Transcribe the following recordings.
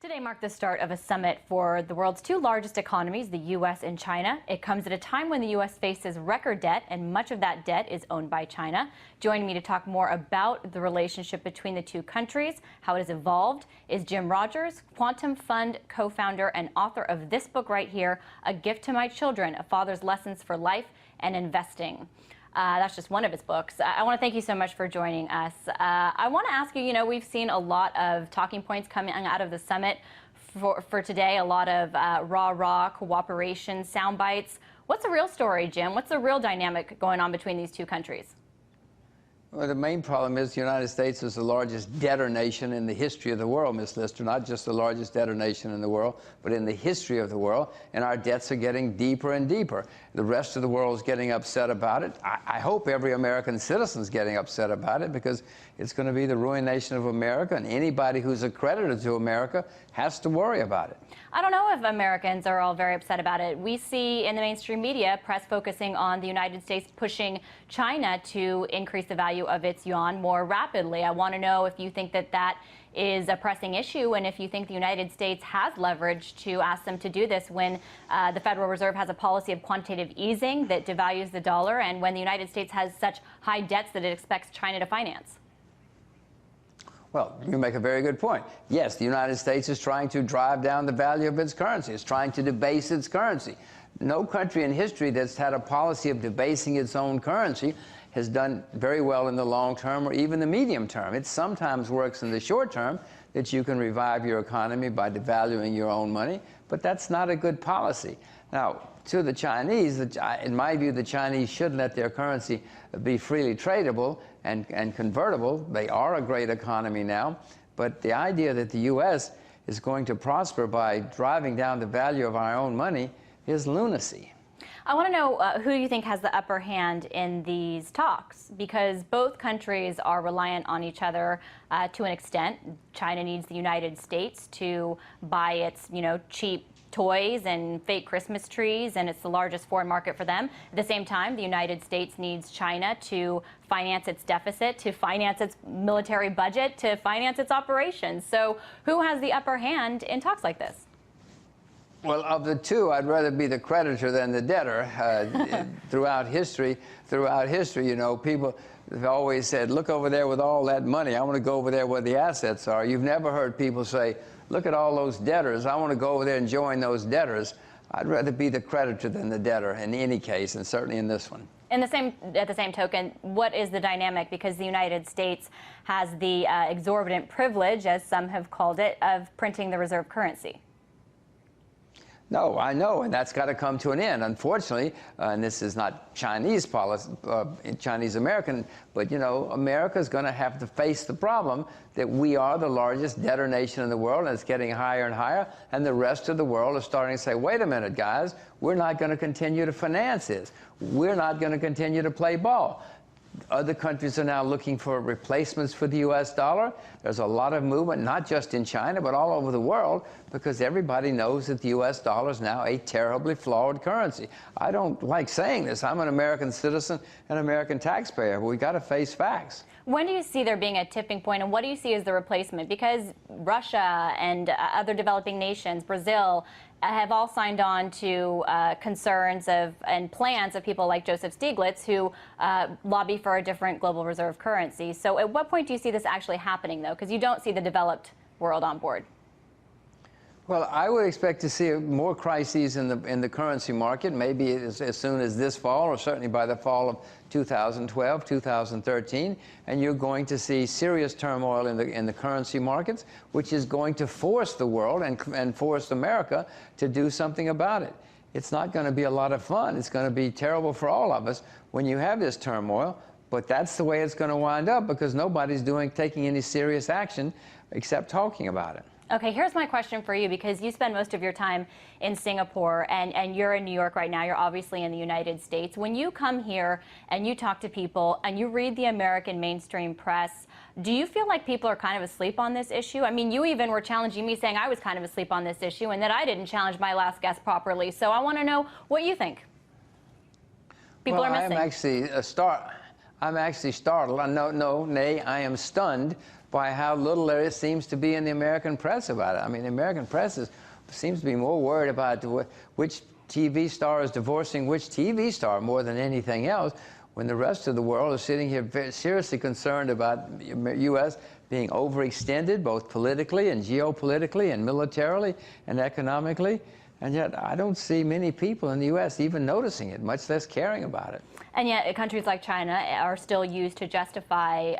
Today marked the start of a summit for the world's two largest economies, the U.S. and China. It comes at a time when the U.S. faces record debt, and much of that debt is owned by China. Joining me to talk more about the relationship between the two countries, how it has evolved, is Jim Rogers, Quantum Fund co-founder and author of this book right here, A Gift to My Children, A Father's Lessons for Life and Investing. That's just one of his books. I want to thank you so much for joining us. I want to ask you, we've seen a lot of talking points coming out of the summit for today, a lot of rah-rah cooperation, sound bites. What's the real story, Jim? What's the real dynamic going on between these two countries? Well, the main problem is the United States is the largest debtor nation in the history of the world, Ms. Lister. Not just the largest debtor nation in the world, but in the history of the world. And our debts are getting deeper and deeper. The rest of the world is getting upset about it. I hope every American citizen is getting upset about it, because it's going to be the ruination of America, and anybody who's a creditor to America has to worry about it. I don't know if Americans are all very upset about it. We see in the mainstream media press focusing on the United States pushing China to increase the value of its yuan more rapidly. I want to know if you think that that is a pressing issue, and if you think the United States has leverage to ask them to do this when the Federal Reserve has a policy of quantitative easing that devalues the dollar, and when the United States has such high debts that it expects China to finance. Well, you make a very good point. Yes, the United States is trying to drive down the value of its currency. It's trying to debase its currency. No country in history that's had a policy of debasing its own currency has done very well in the long term or even the medium term. It sometimes works in the short term that you can revive your economy by devaluing your own money, but that's not a good policy. Now, to the Chinese, in my view, the Chinese should let their currency be freely tradable and convertible. They are a great economy now, but the idea that the U.S. is going to prosper by driving down the value of our own money is lunacy. I want to know who you think has the upper hand in these talks, because both countries are reliant on each other to an extent. China needs the United States to buy its, cheap toys and fake Christmas trees, and it's the largest foreign market for them. At the same time, the United States needs China to finance its deficit, to finance its military budget, to finance its operations. So who has the upper hand in talks like this? Well, of the two, I'd rather be the creditor than the debtor. Throughout history, people have always said, look over there with all that money. I want to go over there where the assets are. You've never heard people say, look at all those debtors. I want to go over there and join those debtors. I'd rather be the creditor than the debtor in any case, and certainly in this one. At the same token, what is the dynamic? Because the United States has the exorbitant privilege, as some have called it, of printing the reserve currency. No, I know, and that's got to come to an end. Unfortunately, and this is not Chinese policy, Chinese-American, but, America's going to have to face the problem that we are the largest debtor nation in the world, and it's getting higher and higher, and the rest of the world is starting to say, wait a minute, guys, we're not going to continue to finance this. We're not going to continue to play ball. Other countries are now looking for replacements for the U.S. dollar. There's a lot of movement, not just in China, but all over the world, because everybody knows that the U.S. dollar is now a terribly flawed currency. I don't like saying this. I'm an American citizen, an American taxpayer, but we've got to face facts. When do you see there being a tipping point, and what do you see as the replacement? Because Russia and other developing nations, Brazil, have all signed on to concerns and plans of people like Joseph Stiglitz, who lobby for a different global reserve currency. So at what point do you see this actually happening, though? Because you don't see the developed world on board. Well, I would expect to see more crises in the currency market, maybe as soon as this fall, or certainly by the fall of 2012, 2013, and you're going to see serious turmoil in the currency markets, which is going to force the world and force America to do something about it. It's not going to be a lot of fun. It's going to be terrible for all of us when you have this turmoil, but that's the way it's going to wind up, because nobody's taking any serious action except talking about it. Okay, here's my question for you, because you spend most of your time in Singapore and you're in New York right now. You're obviously in the United States. When you come here and you talk to people and you read the American mainstream press, do you feel like people are kind of asleep on this issue? I mean, you even were challenging me, saying I was kind of asleep on this issue and that I didn't challenge my last guest properly. So I want to know what you think. People are missing. I'm actually startled. I am stunned by how little there seems to be in the American press about it. I mean, the American press seems to be more worried about which TV star is divorcing which TV star more than anything else, when the rest of the world is sitting here very seriously concerned about the U.S. being overextended, both politically and geopolitically and militarily and economically. And yet I don't see many people in the U.S. even noticing it, much less caring about it. And yet countries like China are still used to justify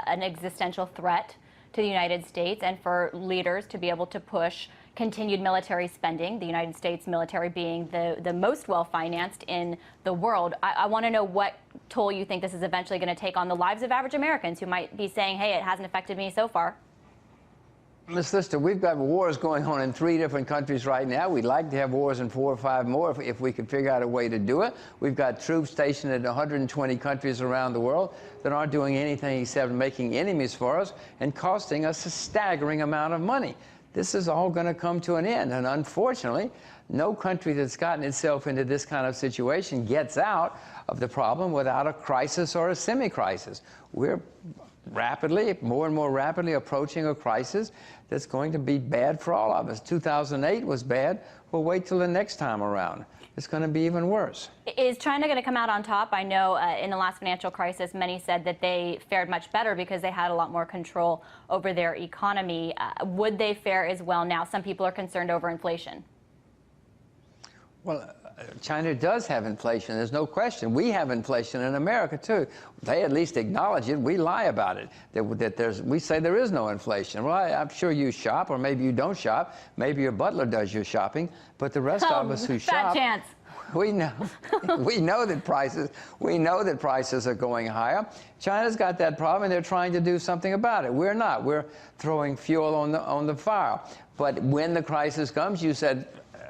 an existential threat to the United States, and for leaders to be able to push continued military spending, the United States military being the most well-financed in the world. I want to know what toll you think this is eventually going to take on the lives of average Americans who might be saying, hey, it hasn't affected me so far. Ms. Lister, we've got wars going on in 3 different countries right now. We'd like to have wars in 4 or 5 more if we could figure out a way to do it. We've got troops stationed in 120 countries around the world that aren't doing anything except making enemies for us and costing us a staggering amount of money. This is all going to come to an end. And unfortunately, no country that's gotten itself into this kind of situation gets out of the problem without a crisis or a semi-crisis. We're rapidly, more and more rapidly approaching a crisis that's going to be bad for all of us. 2008 was bad. We'll wait till the next time around. It's going to be even worse. Is China going to come out on top? I know in the last financial crisis, many said that they fared much better because they had a lot more control over their economy. Would they fare as well now? Some people are concerned over inflation. Well, China does have inflation. There's no question. We have inflation in America, too. They at least acknowledge it. We lie about it. We say there is no inflation. Well, I'm sure you shop, or maybe you don't shop. Maybe your butler does your shopping. But the rest of us who shop, chance. we know that prices are going higher. China's got that problem, and they're trying to do something about it. We're not. We're throwing fuel on the fire. But when the crisis comes, you said,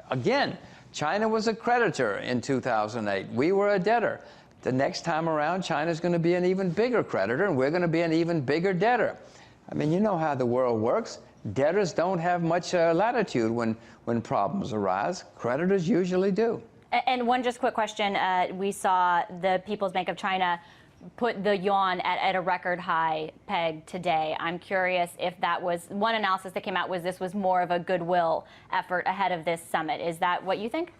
again, China was a creditor in 2008. We were a debtor. The next time around, China's going to be an even bigger creditor, and we're going to be an even bigger debtor. I mean, you know how the world works. Debtors don't have much latitude when problems arise. Creditors usually do. And one just quick question. We saw the People's Bank of China put the yuan at a record high peg today. I'm curious if that was, one analysis that came out was this was more of a goodwill effort ahead of this summit. Is that what you think?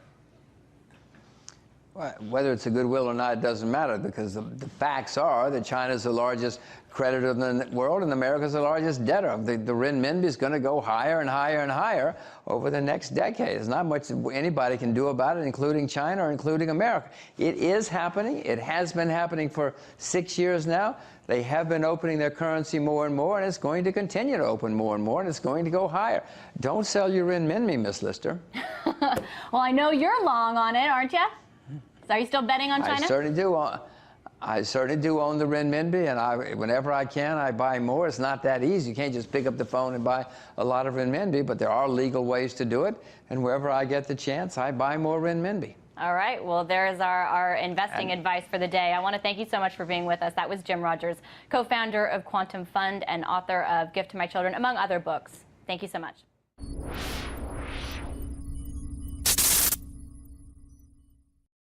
Well, whether it's a goodwill or not, it doesn't matter, because the facts are that China's the largest creditor in the world and America's the largest debtor. The renminbi is going to go higher and higher and higher over the next decade. There's not much anybody can do about it, including China or including America. It is happening. It has been happening for 6 years now. They have been opening their currency more and more, and it's going to continue to open more and more, and it's going to go higher. Don't sell your renminbi, Miss Lister. Well, I know you're long on it, aren't you? So are you still betting on China? I certainly do. I certainly do own the renminbi, and whenever I can, I buy more. It's not that easy. You can't just pick up the phone and buy a lot of renminbi, but there are legal ways to do it. And wherever I get the chance, I buy more renminbi. All right. Well, there's our investing advice for the day. I want to thank you so much for being with us. That was Jim Rogers, co-founder of Quantum Fund and author of Gift to My Children, among other books. Thank you so much.